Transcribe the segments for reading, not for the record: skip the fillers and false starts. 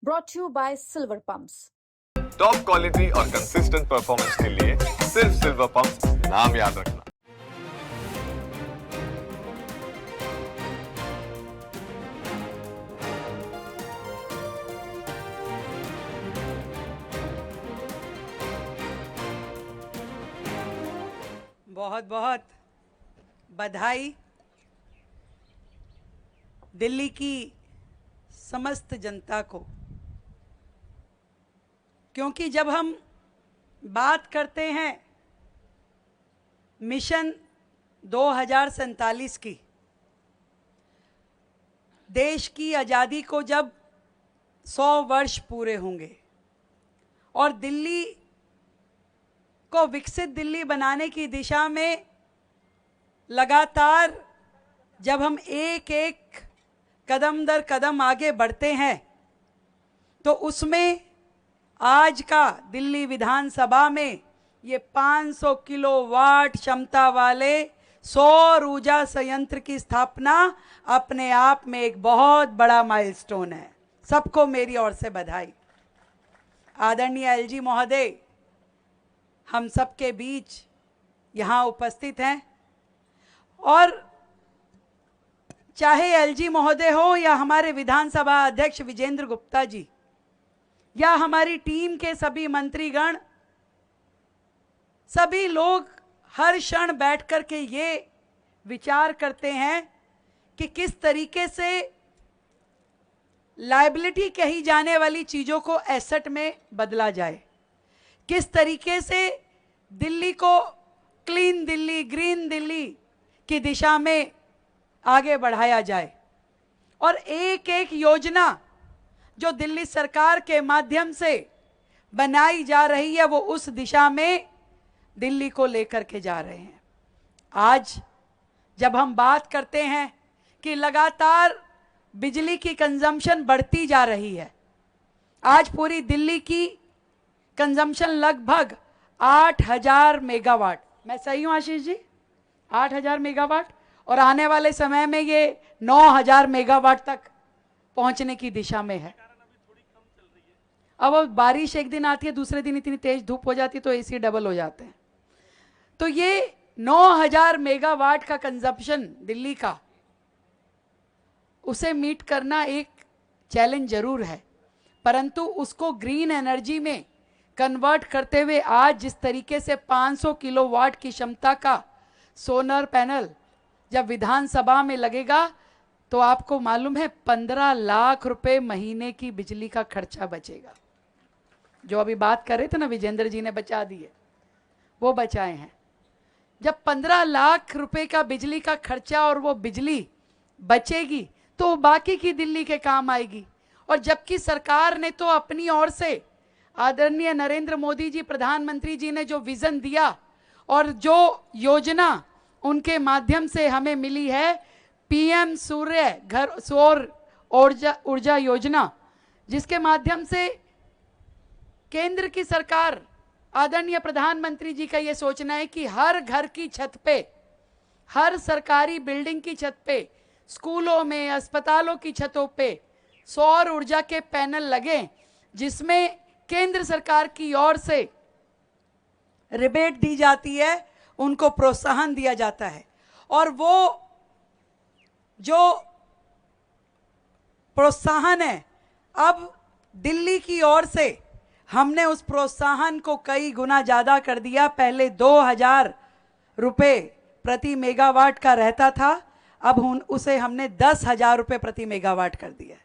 brought to you by Silver Pumps. Top quality और consistent performance के लिए सिर्फ सिल्वर पंप नाम याद रखना। बहुत बहुत बधाई दिल्ली की समस्त जनता को, क्योंकि जब हम बात करते हैं मिशन 2047 की, देश की आज़ादी को जब 100 वर्ष पूरे होंगे और दिल्ली को विकसित दिल्ली बनाने की दिशा में लगातार जब हम एक एक कदम दर कदम आगे बढ़ते हैं, तो उसमें आज का दिल्ली विधानसभा में ये 500 किलोवाट क्षमता वाले सौर ऊर्जा संयंत्र की स्थापना अपने आप में एक बहुत बड़ा माइलस्टोन है। सबको मेरी ओर से बधाई। आदरणीय एलजी महोदय हम सबके बीच यहाँ उपस्थित हैं, और चाहे एलजी महोदय हो या हमारे विधानसभा अध्यक्ष विजेंद्र गुप्ता जी या हमारी टीम के सभी मंत्रीगण, सभी लोग हर क्षण बैठ कर के ये विचार करते हैं कि किस तरीके से लायबिलिटी कही जाने वाली चीज़ों को एसेट में बदला जाए, किस तरीके से दिल्ली को क्लीन दिल्ली, ग्रीन दिल्ली की दिशा में आगे बढ़ाया जाए। और एक एक योजना जो दिल्ली सरकार के माध्यम से बनाई जा रही है, वो उस दिशा में दिल्ली को लेकर के जा रहे हैं। आज जब हम बात करते हैं कि लगातार बिजली की कंजम्पशन बढ़ती जा रही है, आज पूरी दिल्ली की कंजम्पशन लगभग 8000 मेगावाट, मैं सही हूँ आशीष जी? 8000 मेगावाट, और आने वाले समय में ये 9000 मेगावाट तक पहुंचने की दिशा में है। अब बारिश एक दिन आती है, दूसरे दिन इतनी तेज धूप हो जाती है तो एसी डबल हो जाते हैं। तो ये 9000 मेगावाट का कंजप्शन दिल्ली का, उसे मीट करना एक चैलेंज जरूर है, परंतु उसको ग्रीन एनर्जी में कन्वर्ट करते हुए आज जिस तरीके से 500 किलोवाट की क्षमता का सोलर पैनल जब विधानसभा में लगेगा, तो आपको मालूम है 15 लाख रुपए महीने की बिजली का खर्चा बचेगा। जो अभी बात कर रहे थे ना, विजेंद्र जी ने बचा दिए, वो बचाए हैं। जब 15 लाख रुपए का बिजली का खर्चा और वो बिजली बचेगी तो बाकी की दिल्ली के काम आएगी। और जबकि सरकार ने तो अपनी ओर से, आदरणीय नरेंद्र मोदी जी प्रधानमंत्री जी ने जो विजन दिया और जो योजना उनके माध्यम से हमें मिली है, पीएम सूर्य घर सौर ऊर्जा योजना, जिसके माध्यम से केंद्र की सरकार, आदरणीय प्रधानमंत्री जी का ये सोचना है कि हर घर की छत पे, हर सरकारी बिल्डिंग की छत पे, स्कूलों में, अस्पतालों की छतों पे सौर ऊर्जा के पैनल लगे, जिसमें केंद्र सरकार की ओर से रिबेट दी जाती है, उनको प्रोत्साहन दिया जाता है। और वो जो प्रोत्साहन है, अब दिल्ली की ओर से हमने उस प्रोत्साहन को कई गुना ज़्यादा कर दिया। पहले 2000 रुपये प्रति मेगावाट का रहता था, अब उसे हमने 10,000 रुपये प्रति मेगावाट कर दिया।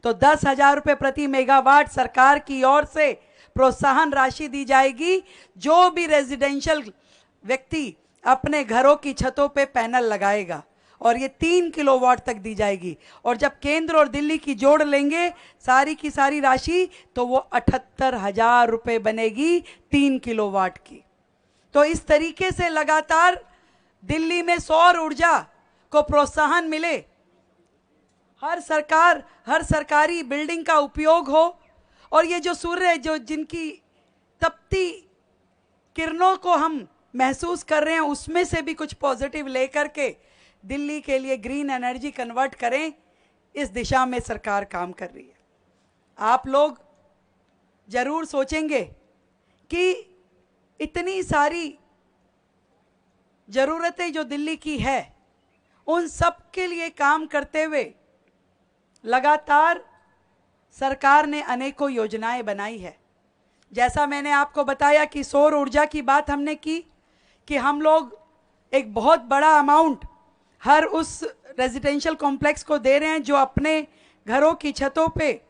तो 10,000 रुपये प्रति मेगावाट सरकार की ओर से प्रोत्साहन राशि दी जाएगी। जो भी रेजिडेंशियल व्यक्ति अपने घरों की छतों पे पैनल लगाएगा, और ये 3 किलोवाट तक दी जाएगी। और जब केंद्र और दिल्ली की जोड़ लेंगे सारी की सारी राशि, तो वो 78,000 रुपये बनेगी 3 किलोवाट की। तो इस तरीके से लगातार दिल्ली में सौर ऊर्जा को प्रोत्साहन मिले, हर सरकारी बिल्डिंग का उपयोग हो, और ये जो सूर्य, जो जिनकी तपती किरणों को हम महसूस कर रहे हैं, उसमें से भी कुछ पॉजिटिव लेकर के दिल्ली के लिए ग्रीन एनर्जी कन्वर्ट करें, इस दिशा में सरकार काम कर रही है। आप लोग जरूर सोचेंगे कि इतनी सारी ज़रूरतें जो दिल्ली की है, उन सब के लिए काम करते हुए लगातार सरकार ने अनेकों योजनाएं बनाई है। जैसा मैंने आपको बताया कि सौर ऊर्जा की बात हमने की कि हम लोग एक बहुत बड़ा अमाउंट हर उस रेजिडेंशियल कॉम्प्लेक्स को दे रहे हैं जो अपने घरों की छतों पे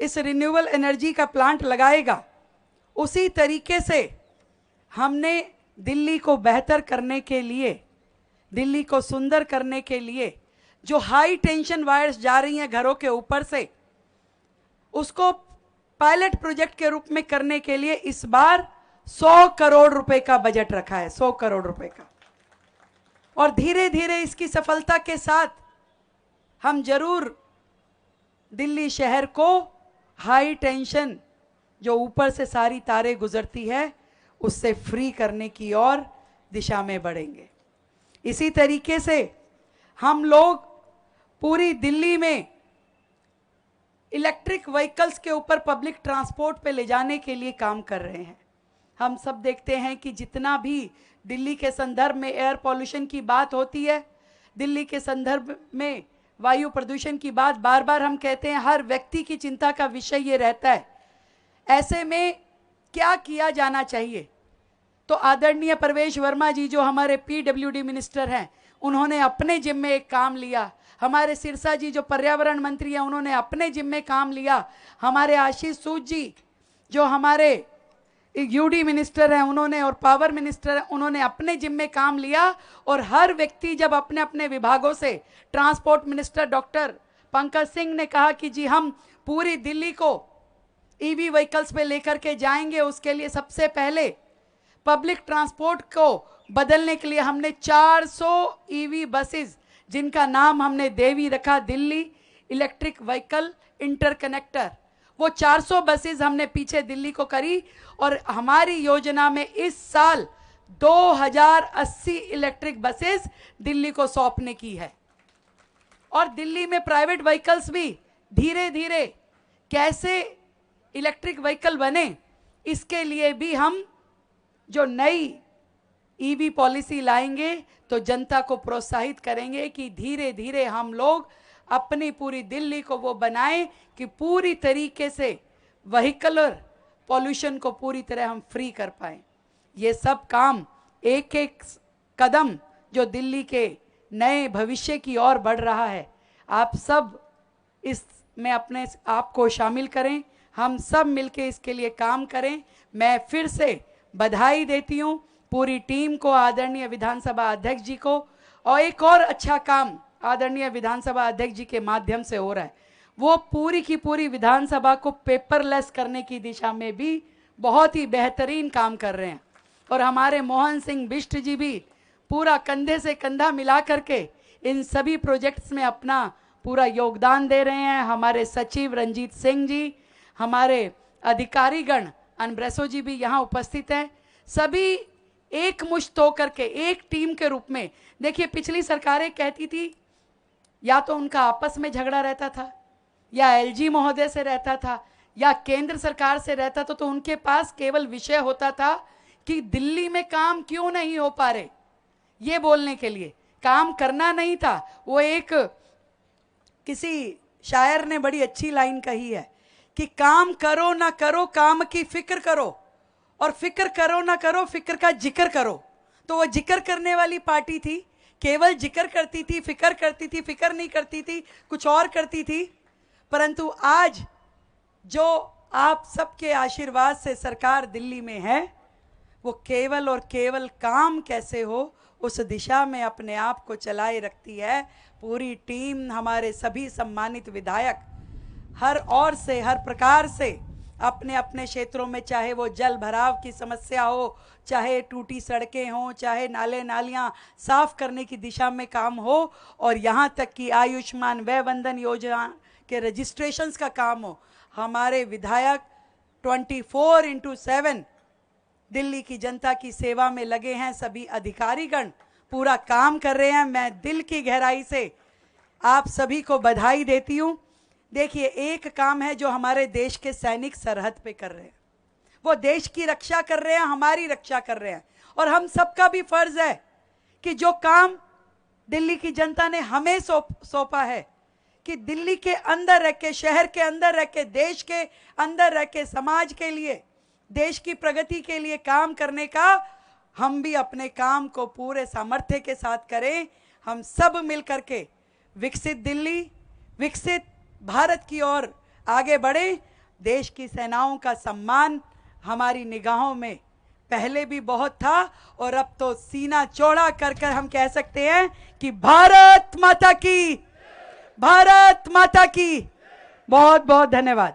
इस रिन्यूएबल एनर्जी का प्लांट लगाएगा। उसी तरीके से हमने दिल्ली को बेहतर करने के लिए, दिल्ली को सुंदर करने के लिए जो हाई टेंशन वायर्स जा रही हैं घरों के ऊपर से, उसको पायलट प्रोजेक्ट के रूप में करने के लिए इस बार 100 करोड़ रुपए का बजट रखा है, 100 करोड़ रुपए का। और धीरे धीरे इसकी सफलता के साथ हम जरूर दिल्ली शहर को हाई टेंशन जो ऊपर से सारी तारें गुजरती है उससे फ्री करने की ओर दिशा में बढ़ेंगे। इसी तरीके से हम लोग पूरी दिल्ली में इलेक्ट्रिक व्हीकल्स के ऊपर पब्लिक ट्रांसपोर्ट पे ले जाने के लिए काम कर रहे हैं। हम सब देखते हैं कि जितना भी दिल्ली के संदर्भ में एयर पॉल्यूशन की बात होती है, दिल्ली के संदर्भ में वायु प्रदूषण की बात बार बार हम कहते हैं, हर व्यक्ति की चिंता का विषय ये रहता है। ऐसे में क्या किया जाना चाहिए? तो आदरणीय परवेश वर्मा जी जो हमारे पीडब्ल्यूडी मिनिस्टर हैं, उन्होंने अपने जिम्मे एक काम लिया। हमारे सिरसा जी जो पर्यावरण मंत्री हैं, उन्होंने अपने जिम्मे काम लिया। हमारे आशीष सूद जी जो हमारे यूडी मिनिस्टर हैं, उन्होंने, और पावर मिनिस्टर हैं, उन्होंने अपने जिम्मे काम लिया। और हर व्यक्ति जब अपने अपने विभागों से, transport minister doctor Pankaj Singh ने कहा कि जी हम पूरी दिल्ली को ईवी व्हीकल्स पे लेकर के जाएंगे, उसके लिए सबसे पहले पब्लिक ट्रांसपोर्ट को बदलने के लिए हमने 400 ईवी बसेस, जिनका नाम हमने देवी रखा, दिल्ली इलेक्ट्रिक व्हीकल इंटरकनेक्टर, वो 400 बसेस हमने पीछे दिल्ली को करी। और हमारी योजना में इस साल 2080 इलेक्ट्रिक बसेस दिल्ली को सौंपने की है। और दिल्ली में प्राइवेट व्हीकल्स भी धीरे धीरे कैसे इलेक्ट्रिक व्हीकल बने, इसके लिए भी हम जो नई ईवी पॉलिसी लाएंगे तो जनता को प्रोत्साहित करेंगे कि धीरे धीरे हम लोग अपनी पूरी दिल्ली को वो बनाएं कि पूरी तरीके से व्हीकलर पॉल्यूशन को पूरी तरह हम फ्री कर पाएं। ये सब काम, एक एक कदम जो दिल्ली के नए भविष्य की ओर बढ़ रहा है, आप सब इसमें अपने आप को शामिल करें, हम सब मिलके इसके लिए काम करें। मैं फिर से बधाई देती हूँ पूरी टीम को, आदरणीय विधानसभा अध्यक्ष जी को। और एक और अच्छा काम आदरणीय विधानसभा अध्यक्ष जी के माध्यम से हो रहा है, वो पूरी की पूरी विधानसभा को पेपरलेस करने की दिशा में भी बहुत ही बेहतरीन काम कर रहे हैं। और हमारे मोहन सिंह बिष्ट जी भी पूरा कंधे से कंधा मिला करके इन सभी प्रोजेक्ट्स में अपना पूरा योगदान दे रहे हैं। हमारे सचिव रंजीत सिंह जी, हमारे अधिकारीगण अनब्रेसो जी भी यहाँ उपस्थित हैं। सभी एक मुश्त होकर के एक टीम के रूप में, देखिए पिछली सरकारें कहती थी या तो उनका आपस में झगड़ा रहता था, या एलजी महोदय से रहता था, या केंद्र सरकार से रहता था, तो उनके पास केवल विषय होता था कि दिल्ली में काम क्यों नहीं हो पा रहे, ये बोलने के लिए काम करना नहीं था। वो एक किसी शायर ने बड़ी अच्छी लाइन कही है कि काम करो ना करो, काम की फिक्र करो, और फिक्र करो ना करो, फिक्र का जिक्र करो। तो वो जिक्र करने वाली पार्टी थी, केवल जिक्र करती थी, फिक्र नहीं करती थी, कुछ और करती थी। परंतु आज जो आप सबके आशीर्वाद से सरकार दिल्ली में है, वो केवल और केवल काम कैसे हो उस दिशा में अपने आप को चलाए रखती है। पूरी टीम, हमारे सभी सम्मानित विधायक हर ओर से, हर प्रकार से अपने अपने क्षेत्रों में, चाहे वो जल भराव की समस्या हो, चाहे टूटी सड़कें हों, चाहे नाले नालियाँ साफ करने की दिशा में काम हो, और यहाँ तक कि आयुष्मान वय वंदन योजना के रजिस्ट्रेशंस का काम हो, हमारे विधायक 24/7 दिल्ली की जनता की सेवा में लगे हैं। सभी अधिकारीगण पूरा काम कर रहे हैं। मैं दिल की गहराई से आप सभी को बधाई देती हूँ। देखिए, एक काम है जो हमारे देश के सैनिक सरहद पे कर रहे हैं, वो देश की रक्षा कर रहे हैं, हमारी रक्षा कर रहे हैं। और हम सबका भी फर्ज है कि जो काम दिल्ली की जनता ने हमें सौंपा है कि दिल्ली के अंदर रह के, शहर के अंदर रह के, देश के अंदर रह के, समाज के लिए, देश की प्रगति के लिए काम करने का, हम भी अपने काम को पूरे सामर्थ्य के साथ करें। हम सब मिलकर के विकसित दिल्ली, विकसित भारत की ओर आगे बढ़े। देश की सेनाओं का सम्मान हमारी निगाहों में पहले भी बहुत था और अब तो सीना चौड़ा कर कर हम कह सकते हैं कि भारत माता की, भारत माता की। बहुत बहुत धन्यवाद।